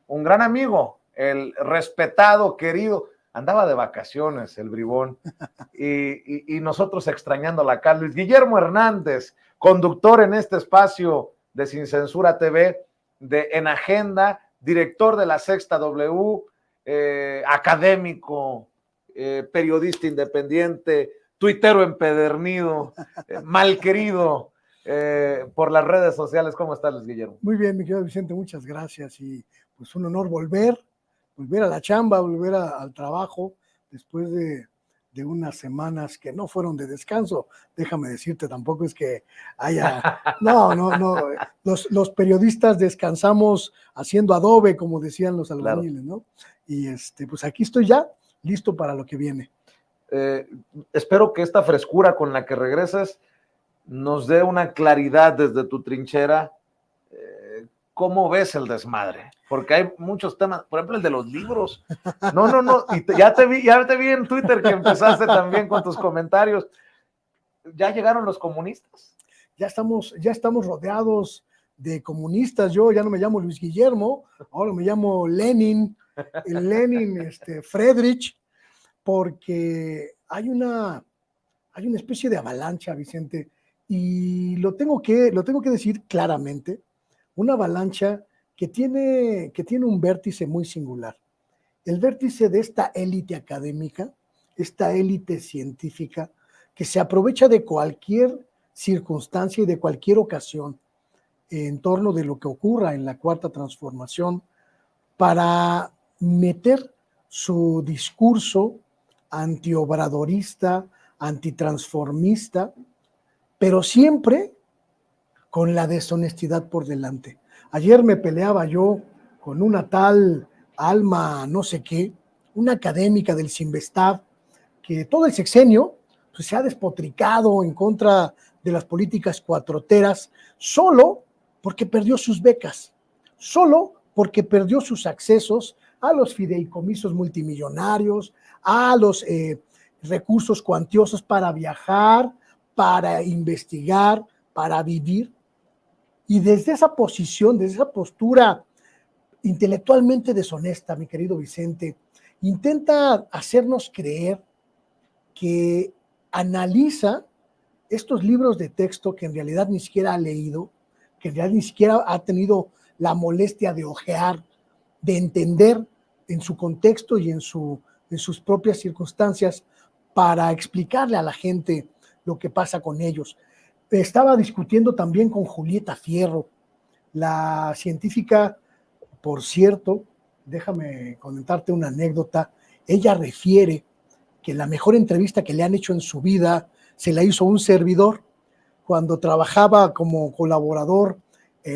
un gran amigo, el respetado, querido, andaba de vacaciones el bribón, y nosotros extrañándola acá, Luis Guillermo Hernández, conductor en este espacio de Sin Censura TV, en Agenda, director de La Sexta W, académico, periodista independiente, tuitero empedernido, mal querido por las redes sociales. ¿Cómo estás, Luis Guillermo? Muy bien, mi querido Vicente, muchas gracias, y pues un honor volver a la chamba, volver al trabajo después de unas semanas que no fueron de descanso. Déjame decirte, tampoco es que haya, no, los periodistas descansamos haciendo adobe, como decían los albañiles, ¿no? Y pues aquí estoy ya, listo para lo que viene. Espero que esta frescura con la que regreses nos dé una claridad desde tu trinchera. ¿Cómo ves el desmadre? Porque hay muchos temas, por ejemplo, el de los libros. No, y ya te vi en Twitter que empezaste también con tus comentarios. ¿Ya llegaron los comunistas? Ya estamos rodeados de comunistas. Yo ya no me llamo Luis Guillermo, ahora me llamo Lenin, Friedrich, porque hay una especie de avalancha, Vicente, y lo tengo que decir claramente, una avalancha que tiene un vértice muy singular. El vértice de esta élite académica, esta élite científica, que se aprovecha de cualquier circunstancia y de cualquier ocasión en torno de lo que ocurra en la Cuarta Transformación para meter su discurso antiobradorista, antitransformista, pero siempre con la deshonestidad por delante. Ayer me peleaba yo con una tal Alma no sé qué, una académica del Cinvestav, que todo el sexenio pues, se ha despotricado en contra de las políticas cuatroteras solo porque perdió sus becas, solo porque perdió sus accesos a los fideicomisos multimillonarios, a los recursos cuantiosos para viajar, para investigar, para vivir. Y desde esa posición, desde esa postura intelectualmente deshonesta, mi querido Vicente, intenta hacernos creer que analiza estos libros de texto que en realidad ni siquiera ha leído, que en realidad ni siquiera ha tenido la molestia de ojear, de entender en su contexto y en sus propias circunstancias para explicarle a la gente lo que pasa con ellos. Estaba discutiendo también con Julieta Fierro, la científica, por cierto, déjame comentarte una anécdota. Ella refiere que la mejor entrevista que le han hecho en su vida se la hizo un servidor cuando trabajaba como colaborador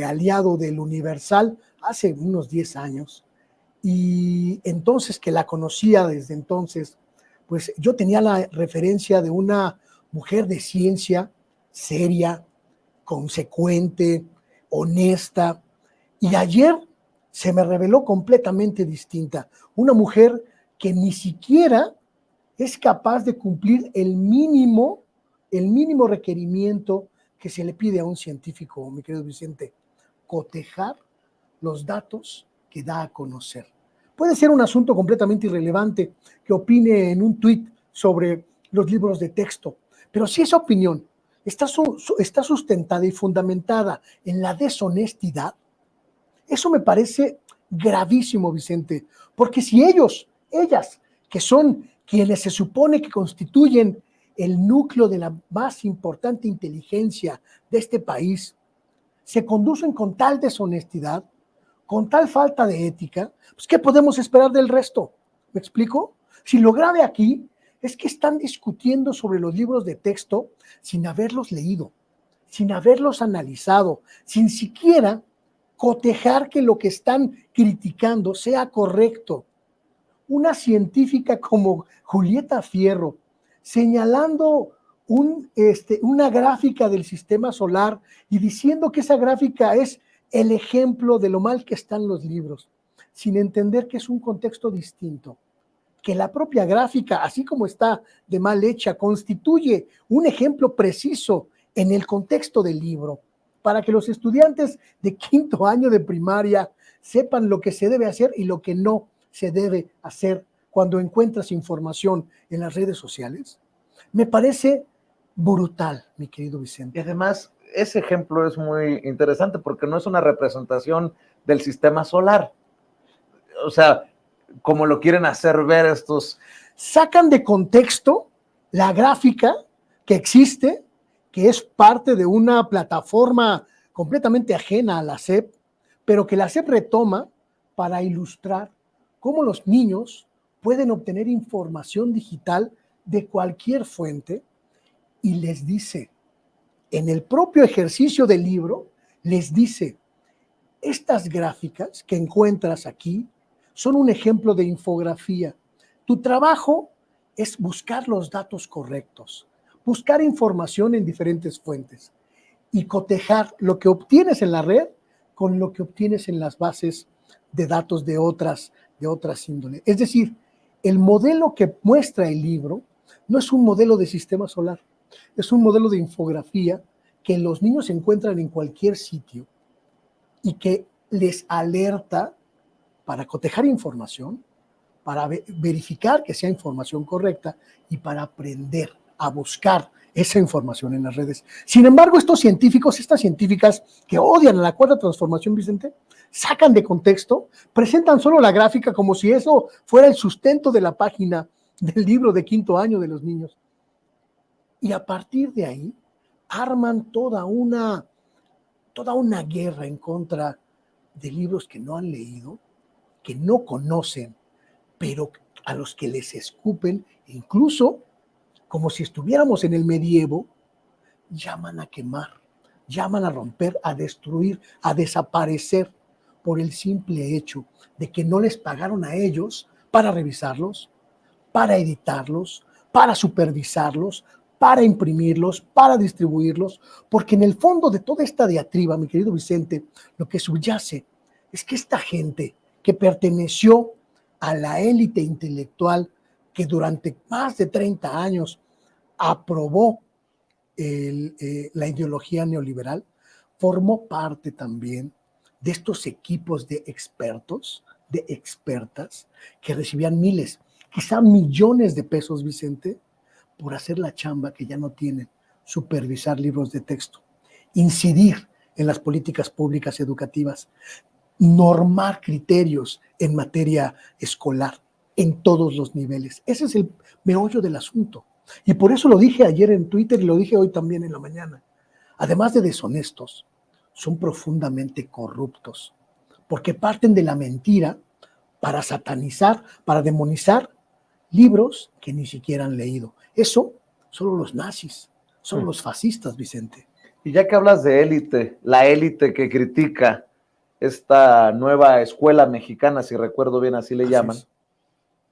aliado del Universal hace unos 10 años. Y entonces que la conocía desde entonces, pues yo tenía la referencia de una mujer de ciencia, seria, consecuente, honesta, y ayer se me reveló completamente distinta. Una mujer que ni siquiera es capaz de cumplir el mínimo requerimiento que se le pide a un científico, mi querido Vicente: cotejar los datos que da a conocer. Puede ser un asunto completamente irrelevante que opine en un tuit sobre los libros de texto, pero si esa opinión está sustentada y fundamentada en la deshonestidad, eso me parece gravísimo, Vicente, porque si ellas, que son quienes se supone que constituyen el núcleo de la más importante inteligencia de este país, se conducen con tal deshonestidad, con tal falta de ética, pues ¿qué podemos esperar del resto? ¿Me explico? Si lo grave aquí es que están discutiendo sobre los libros de texto sin haberlos leído, sin haberlos analizado, sin siquiera cotejar que lo que están criticando sea correcto. Una científica como Julieta Fierro señalando una gráfica del sistema solar y diciendo que esa gráfica es el ejemplo de lo mal que están los libros, sin entender que es un contexto distinto, que la propia gráfica, así como está de mal hecha, constituye un ejemplo preciso en el contexto del libro. para que los estudiantes de 5º año de primaria sepan lo que se debe hacer y lo que no se debe hacer cuando encuentras información en las redes sociales, me parece brutal, mi querido Y Vicente. además, ese ejemplo es muy interesante porque no es una representación del sistema solar. O sea, como lo quieren hacer ver estos. Sacan de contexto la gráfica que existe, que es parte de una plataforma completamente ajena a la SEP, pero que la SEP retoma para ilustrar cómo los niños pueden obtener información digital de cualquier fuente y les dice, en el propio ejercicio del libro, les dice, estas gráficas que encuentras aquí son un ejemplo de infografía. Tu trabajo es buscar los datos correctos, buscar información en diferentes fuentes y cotejar lo que obtienes en la red con lo que obtienes en las bases de datos de otras índoles. Es decir, el modelo que muestra el libro no es un modelo de sistema solar, es un modelo de infografía que los niños encuentran en cualquier sitio y que les alerta para cotejar información, para verificar que sea información correcta y para aprender a buscar esa información en las redes. Sin embargo, estos científicos, estas científicas que odian a la cuarta transformación, Vicente, sacan de contexto, presentan solo la gráfica como si eso fuera el sustento de la página del libro de 5º año de los niños. Y a partir de ahí, arman toda una guerra en contra de libros que no han leído, que no conocen, pero a los que les escupen, incluso como si estuviéramos en el medievo, llaman a quemar, llaman a romper, a destruir, a desaparecer por el simple hecho de que no les pagaron a ellos para revisarlos, para editarlos, para supervisarlos, para imprimirlos, para distribuirlos, porque en el fondo de toda esta diatriba, mi querido Vicente, lo que subyace es que esta gente que perteneció a la élite intelectual que durante más de 30 años aprobó la ideología neoliberal, formó parte también de estos equipos de expertos, de expertas, que recibían miles, quizá millones de pesos, Vicente, por hacer la chamba que ya no tienen, supervisar libros de texto, incidir en las políticas públicas educativas, normar criterios en materia escolar en todos los niveles. Ese es el meollo del asunto. Y por eso lo dije ayer en Twitter y lo dije hoy también en la mañana. Además de deshonestos, son profundamente corruptos, porque parten de la mentira para satanizar, para demonizar libros que ni siquiera han leído. Eso solo los nazis, solo los fascistas, Vicente. Y ya que hablas de élite, la élite que critica esta nueva escuela mexicana, si recuerdo bien así le llaman,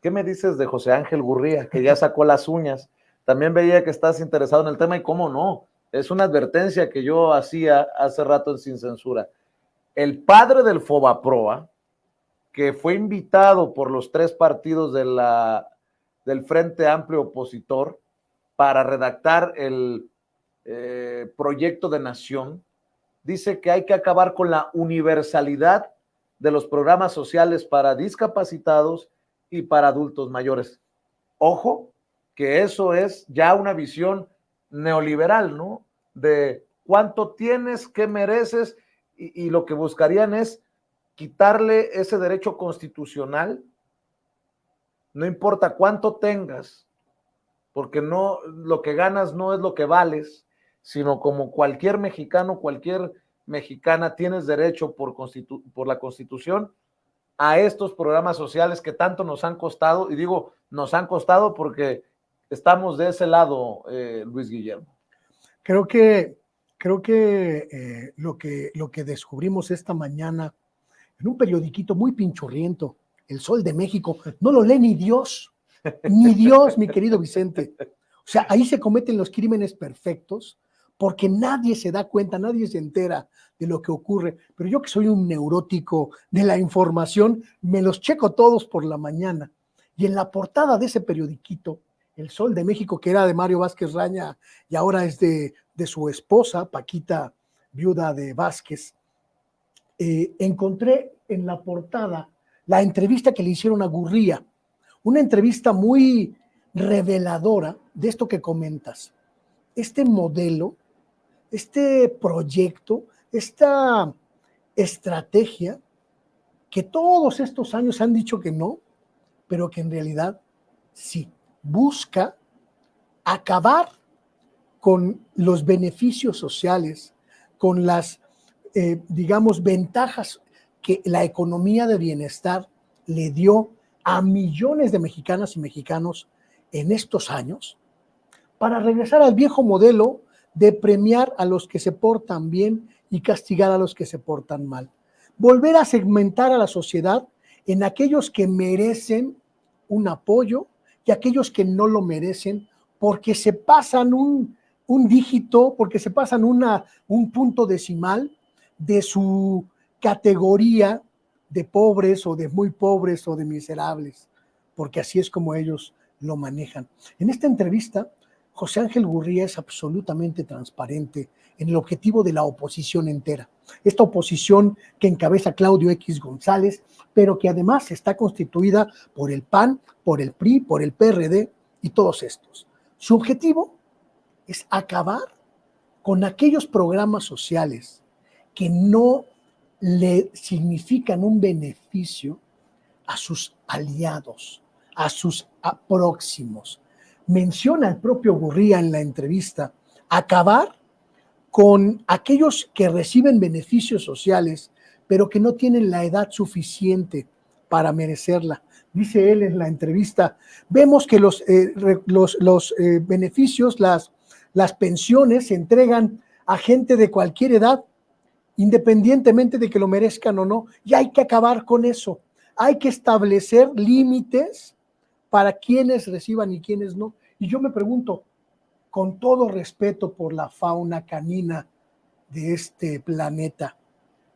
¿qué me dices de José Ángel Gurría, que ya sacó las uñas? También veía que estás interesado en el tema y cómo no, es una advertencia que yo hacía hace rato en Sin Censura. El padre del Fobaproa, que fue invitado por los 3 partidos del Frente Amplio Opositor para redactar el proyecto de nación, dice que hay que acabar con la universalidad de los programas sociales para discapacitados y para adultos mayores. Ojo, que eso es ya una visión neoliberal, ¿no? De cuánto tienes, qué mereces, y lo que buscarían es quitarle ese derecho constitucional, no importa cuánto tengas, porque no, lo que ganas no es lo que vales, sino como cualquier mexicano, cualquier mexicana, tienes derecho por la Constitución a estos programas sociales que tanto nos han costado, y digo, nos han costado porque estamos de ese lado, Luis Guillermo. Creo que lo que descubrimos esta mañana en un periodiquito muy pinchurriento, El Sol de México, no lo lee ni Dios, mi querido Vicente. O sea, ahí se cometen los crímenes perfectos porque nadie se da cuenta, nadie se entera de lo que ocurre. Pero yo que soy un neurótico de la información, me los checo todos por la mañana. Y en la portada de ese periodiquito, El Sol de México, que era de Mario Vázquez Raña y ahora es de su esposa, Paquita viuda de Vázquez, encontré en la portada la entrevista que le hicieron a Gurría, una entrevista muy reveladora de esto que comentas. Este modelo, este proyecto, esta estrategia que todos estos años han dicho que no, pero que en realidad sí, busca acabar con los beneficios sociales, con las, digamos, ventajas que la economía de bienestar le dio a millones de mexicanas y mexicanos en estos años, para regresar al viejo modelo de premiar a los que se portan bien y castigar a los que se portan mal. Volver a segmentar a la sociedad en aquellos que merecen un apoyo y aquellos que no lo merecen porque se pasan un dígito, porque se pasan un punto decimal de su categoría de pobres o de muy pobres o de miserables, porque así es como ellos lo manejan. En esta entrevista, José Ángel Gurría es absolutamente transparente en el objetivo de la oposición entera. Esta oposición que encabeza Claudio X González, pero que además está constituida por el PAN, por el PRI, por el PRD y todos estos. Su objetivo es acabar con aquellos programas sociales que no le significan un beneficio a sus aliados, a sus próximos. Menciona el propio Gurría en la entrevista, acabar con aquellos que reciben beneficios sociales, pero que no tienen la edad suficiente para merecerla. Dice él en la entrevista, vemos que los beneficios, las pensiones se entregan a gente de cualquier edad, independientemente de que lo merezcan o no, y hay que acabar con eso. Hay que establecer límites para quienes reciban y quienes no. Y yo me pregunto, con todo respeto por la fauna canina de este planeta,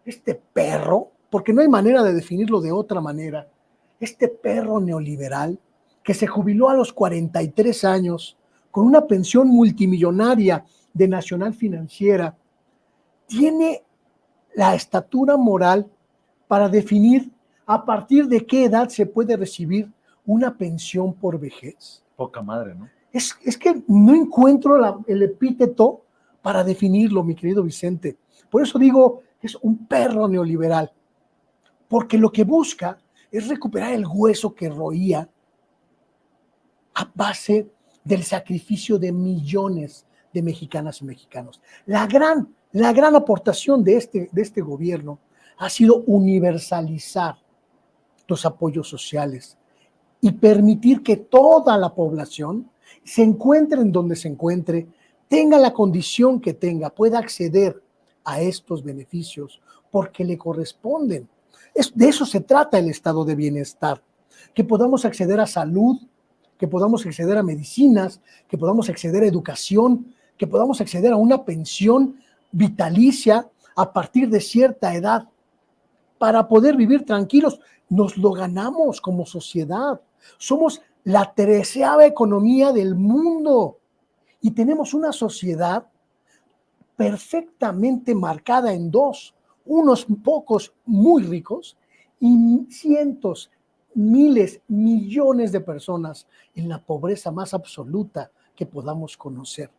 este perro, porque no hay manera de definirlo de otra manera, este perro neoliberal que se jubiló a los 43 años con una pensión multimillonaria de Nacional Financiera, tiene la estatura moral para definir a partir de qué edad se puede recibir una pensión por vejez. Poca madre, ¿no? Es que no encuentro el epíteto para definirlo, mi querido Vicente. Por eso digo que es un perro neoliberal, porque lo que busca es recuperar el hueso que roía a base del sacrificio de millones de mexicanas y mexicanos. La gran aportación de este gobierno ha sido universalizar los apoyos sociales y permitir que toda la población se encuentre en donde se encuentre, tenga la condición que tenga, pueda acceder a estos beneficios porque le corresponden. De eso se trata el estado de bienestar, que podamos acceder a salud, que podamos acceder a medicinas, que podamos acceder a educación, que podamos acceder a una pensión vitalicia a partir de cierta edad para poder vivir tranquilos. Nos lo ganamos como sociedad. Somos la 13ª economía del mundo y tenemos una sociedad perfectamente marcada en dos, unos pocos muy ricos y cientos, miles, millones de personas en la pobreza más absoluta que podamos conocer.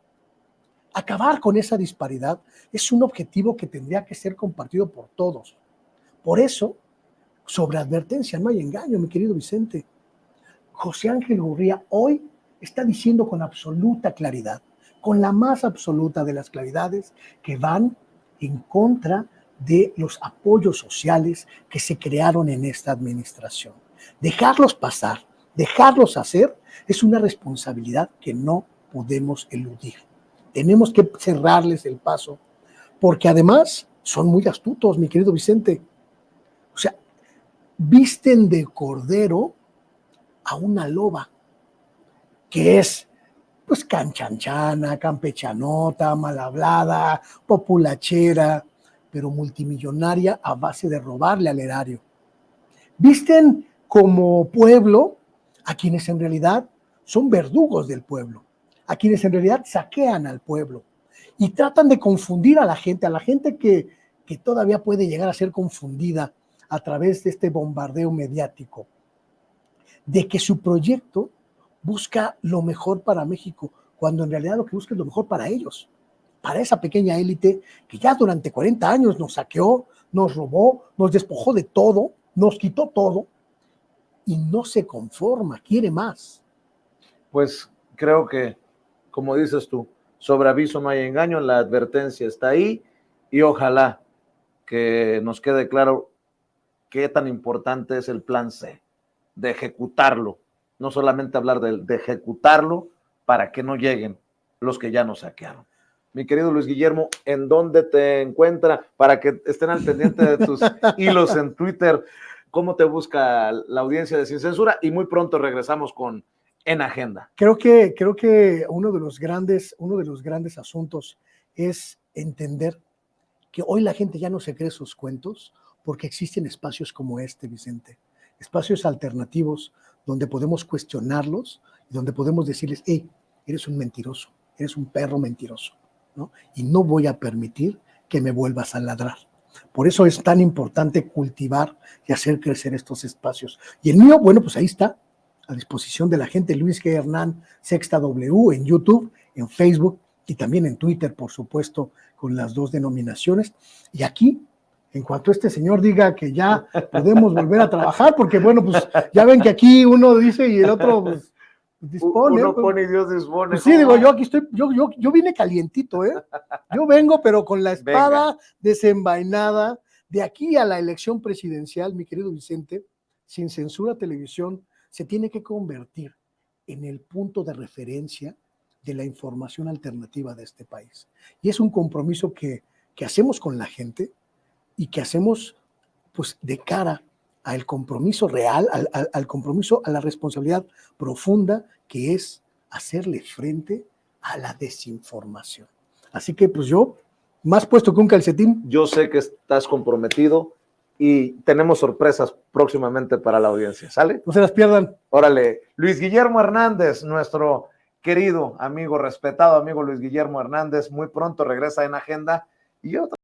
Acabar con esa disparidad es un objetivo que tendría que ser compartido por todos. Por eso, sobre advertencia, no hay engaño, mi querido Vicente. José Ángel Gurría hoy está diciendo con absoluta claridad, con la más absoluta de las claridades, que van en contra de los apoyos sociales que se crearon en esta administración. Dejarlos pasar, dejarlos hacer, es una responsabilidad que no podemos eludir. Tenemos que cerrarles el paso, porque además son muy astutos, mi querido Vicente. O sea, visten de cordero a una loba, que es pues canchanchana, campechanota, mal hablada, populachera, pero multimillonaria a base de robarle al erario. Visten como pueblo a quienes en realidad son verdugos del pueblo, a quienes en realidad saquean al pueblo. y tratan de confundir a la gente que todavía puede llegar a ser confundida a través de este bombardeo mediático, de que su proyecto busca lo mejor para México, cuando en realidad lo que busca es lo mejor para ellos, para esa pequeña élite que ya durante 40 años nos saqueó, nos robó, nos despojó de todo, nos quitó todo y no se conforma, quiere más. Pues creo que, como dices tú, sobre aviso no hay engaño, la advertencia está ahí y ojalá que nos quede claro qué tan importante es el plan C, de ejecutarlo, no solamente hablar de ejecutarlo para que no lleguen los que ya nos saquearon. Mi querido Luis Guillermo, ¿en dónde te encuentra? Para que estén al pendiente de tus hilos en Twitter, ¿cómo te busca la audiencia de Sin Censura? Y muy pronto regresamos con En Agenda. Creo que uno de los grandes asuntos es entender que hoy la gente ya no se cree sus cuentos porque existen espacios como este, Vicente, espacios alternativos donde podemos cuestionarlos y donde podemos decirles, hey, eres un mentiroso, eres un perro mentiroso, ¿no? Y no voy a permitir que me vuelvas a ladrar. Por eso es tan importante cultivar y hacer crecer estos espacios. Y el mío, bueno, pues ahí está, a disposición de la gente, Luis G. Hernán, Sexta W, en YouTube, en Facebook y también en Twitter, por supuesto, con las dos denominaciones. Y aquí, en cuanto este señor diga que ya podemos volver a trabajar, porque bueno, pues ya ven que aquí uno dice y el otro pues, dispone. Uno pone y Dios dispone. Pues sí, digo, yo aquí estoy, yo vine calientito, ¿eh? Yo vengo, pero con la espada Venga. desenvainada. De aquí a la elección presidencial, mi querido Vicente, Sin Censura Televisión se tiene que convertir en el punto de referencia de la información alternativa de este país. Y es un compromiso que hacemos con la gente y que hacemos pues de cara al compromiso real, al compromiso, a la responsabilidad profunda que es hacerle frente a la desinformación. Así que pues yo, más puesto que un calcetín. Yo sé que estás comprometido y tenemos sorpresas próximamente para la audiencia, ¿sale? No se las pierdan. Órale, Luis Guillermo Hernández, nuestro querido amigo, respetado amigo Luis Guillermo Hernández, muy pronto regresa en Agenda y otra